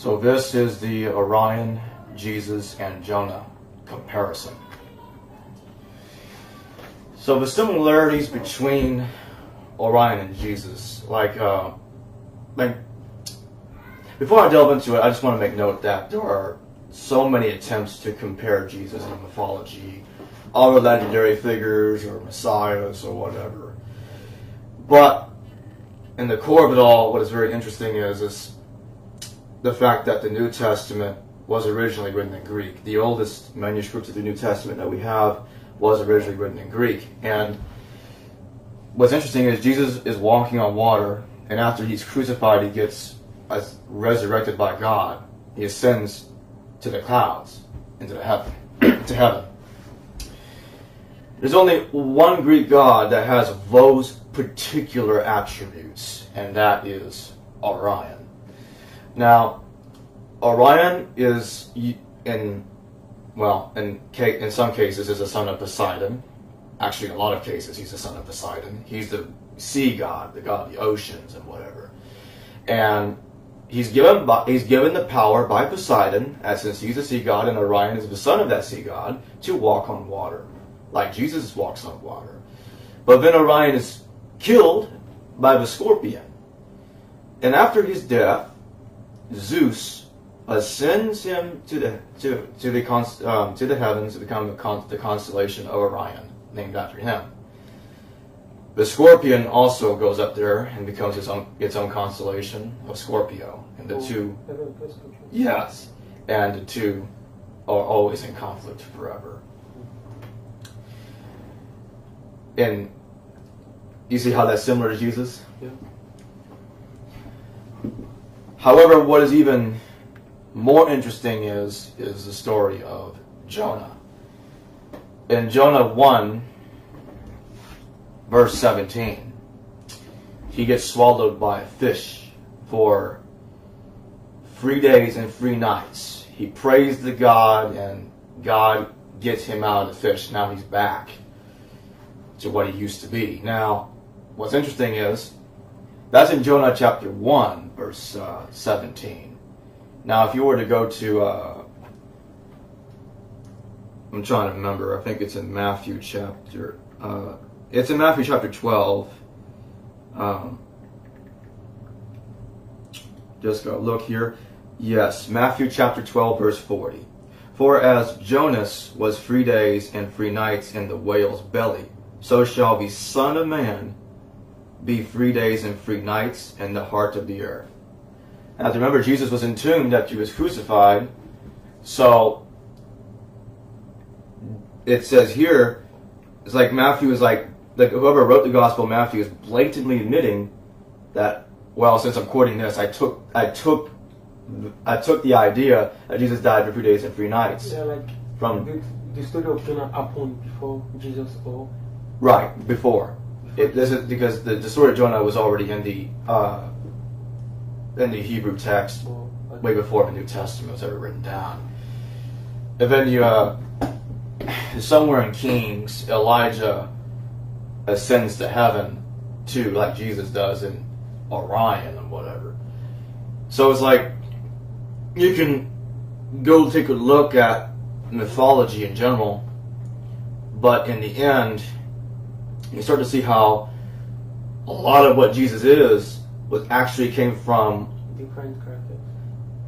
So this is the Orion, Jesus, and Jonah comparison. So the similarities between Orion and Jesus, like before I delve into it, I just want to make note that there are so many attempts to compare Jesus in mythology, other legendary figures or messiahs or whatever. But in the core of it all, what is very interesting is the fact that the New Testament was originally written in Greek. The oldest manuscript of the New Testament that we have was originally written in Greek. And what's interesting is Jesus is walking on water, and after he's crucified, he gets resurrected by God. He ascends to the clouds, into heaven. There's only one Greek god that has those particular attributes, and that is Orion. Now, Orion is, in some cases, is a son of Poseidon. Actually, in a lot of cases, he's the son of Poseidon. He's the sea god, the god of the oceans and whatever. And he's given the power by Poseidon, as since he's a sea god and Orion is the son of that sea god, to walk on water, like Jesus walks on water. But then Orion is killed by the scorpion, and after his death, Zeus ascends him to the heavens to become the constellation of Orion, named after him. The scorpion also goes up there and becomes its own constellation of Scorpio, and the two, yes, and the two are always in conflict forever. And you see how that's similar to Jesus? Yeah. However, what is even more interesting is the story of Jonah. In Jonah 1, verse 17, he gets swallowed by a fish for 3 days and 3 nights. He prays to God, and God gets him out of the fish. Now he's back to what he used to be. Now, what's interesting is, that's in Jonah chapter 1, verse 17. Now, if you were to go to, I'm trying to remember, I think it's in Matthew chapter, it's in Matthew chapter 12. Just go look here. Yes, Matthew chapter 12, verse 40. For as Jonas was 3 days and 3 nights in the whale's belly, so shall the Son of Man be 3 days and 3 nights in the heart of the earth. Now, remember, Jesus was entombed after he was crucified. So it says here, it's like Matthew is like whoever wrote the Gospel of Matthew is blatantly admitting that, well, since I'm quoting this, I took the idea that Jesus died for 3 days and 3 nights. Yeah, like from the story of Jonah happened before Jesus, or right before. This is because the story of Jonah was already in the Hebrew text way before the New Testament was ever written down. And then you somewhere in Kings, Elijah ascends to heaven too, like Jesus does in Orion and whatever. So it's like you can go take a look at mythology in general, but in the end, you start to see how a lot of what Jesus was actually came from different characters.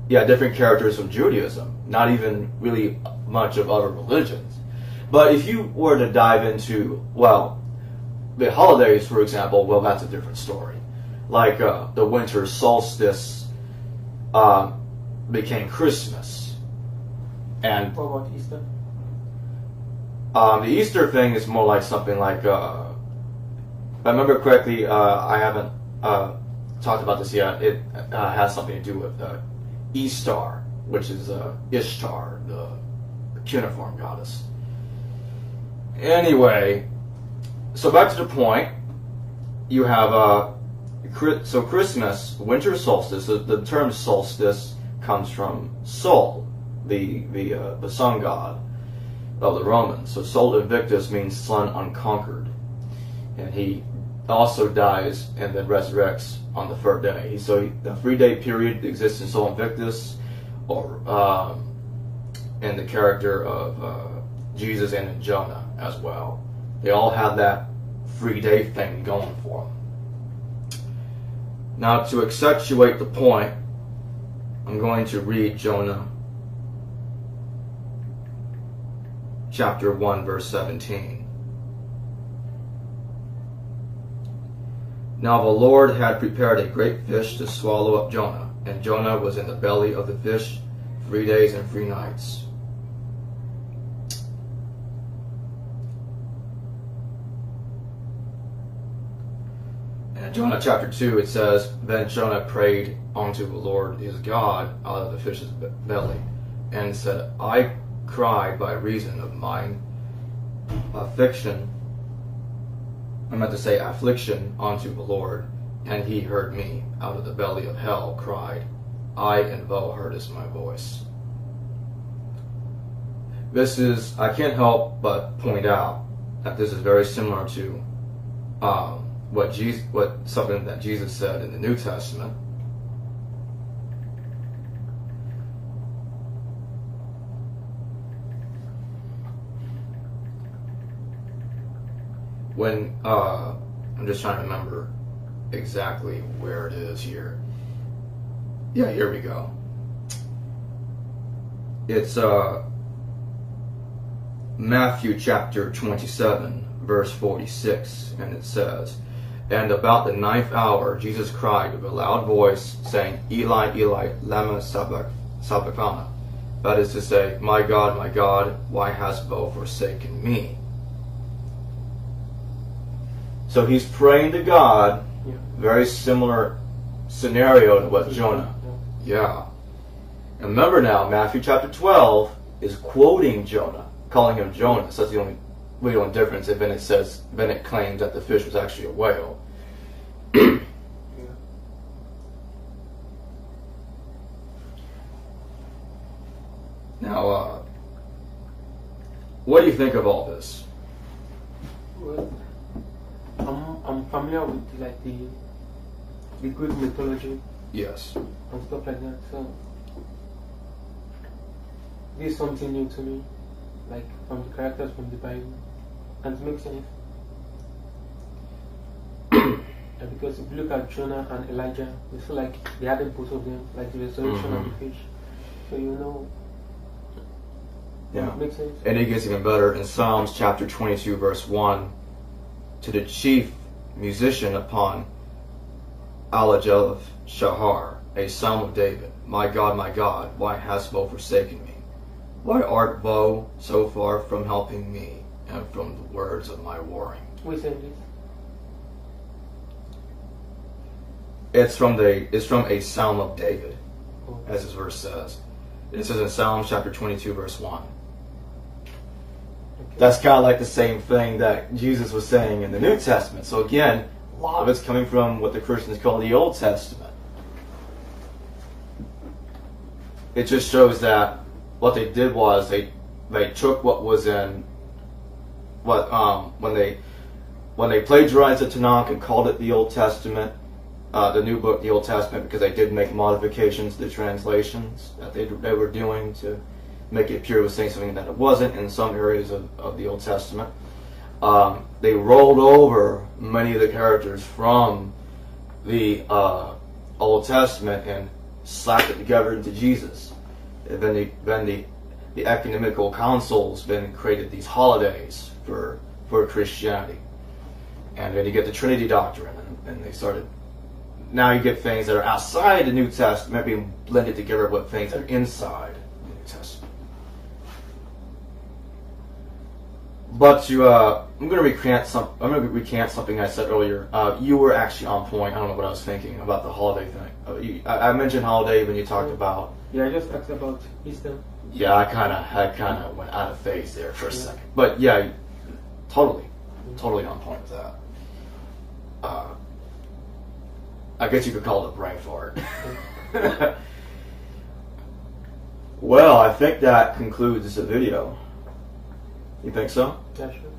Yeah, different characters from Judaism, not even really much of other religions. But if you were to dive into, well, the holidays, for example, well, that's a different story. Like the winter solstice became Christmas. And what about Easter? The Easter thing is more like something like, if I remember correctly, I haven't talked about this yet. It has something to do with Istar, which is Ishtar, the cuneiform goddess. Anyway, so back to the point. You have so Christmas, winter solstice. The term solstice comes from Sol, the sun god of the Romans. So Sol Invictus means sun unconquered, and he also dies and then resurrects on the third day. So the 3 day period exists in Sol Invictus, or in the character of Jesus and in Jonah as well. They all have that 3-day thing going for them. Now, to accentuate the point, I'm going to read Jonah chapter 1, verse 17. Now the Lord had prepared a great fish to swallow up Jonah, and Jonah was in the belly of the fish 3 days and 3 nights. In Jonah chapter 2 it says, Then Jonah prayed unto the Lord his God out of the fish's belly, and said, I cried by reason of mine affliction unto the Lord, and he heard me. Out of the belly of hell cried I, and thou heardest my voice. I can't help but point out that this is very similar to something that Jesus said in the New Testament. When I'm just trying to remember exactly where it is here. Yeah, here we go. It's Matthew chapter 27, verse 46, and it says, And about the 9th hour Jesus cried with a loud voice, saying, Eli, Eli, lama sabachthani. That is to say, my God, why hast thou forsaken me? So he's praying to God, very similar scenario to what Jonah. Yeah. And remember now, Matthew chapter 12 is quoting Jonah, calling him Jonah. So that's the only difference. And then it claims that the fish was actually a whale. Now, what do you think of all this? Well, I'm familiar with like the Greek mythology. Yes. And stuff like that. So this is something new to me, like from the characters from the Bible, and it makes sense. Because if you look at Jonah and Elijah, it's feel like they added both of them, like the resurrection of the fish. So you know. Yeah. It makes sense. And it gets even better in Psalms chapter 22, verse 1. To the chief musician upon Alajeleth Shahar, a psalm of David. My God, why hast thou forsaken me? Why art thou so far from helping me, and from the words of my warring? We said this. It's from a psalm of David, as his verse says. It says in Psalms chapter 22, verse 1. That's kind of like the same thing that Jesus was saying in the New Testament. So again, a lot of it's coming from what the Christians call the Old Testament. It just shows that what they did was they took what was in when they plagiarized the Tanakh and called it the Old Testament, the new book, the Old Testament, because they did make modifications to the translations that they were doing to make it appear it was saying something that it wasn't in some areas of the Old Testament. They rolled over many of the characters from the Old Testament and slapped it together into Jesus. And then the ecumenical councils then created these holidays for Christianity. And then you get the Trinity doctrine, and they started. Now you get things that are outside the New Testament being blended together with things that are inside the New Testament. But I'm going to recant something I said earlier. You were actually on point. I don't know what I was thinking about the holiday thing. I mentioned holiday when you talked about. Yeah, I just talked about Easter. Yeah, I kind of went out of phase there for a second. But yeah, totally on point with that. I guess you could call it a brain fart. Well, I think that concludes the video. You think so? Yeah, sure.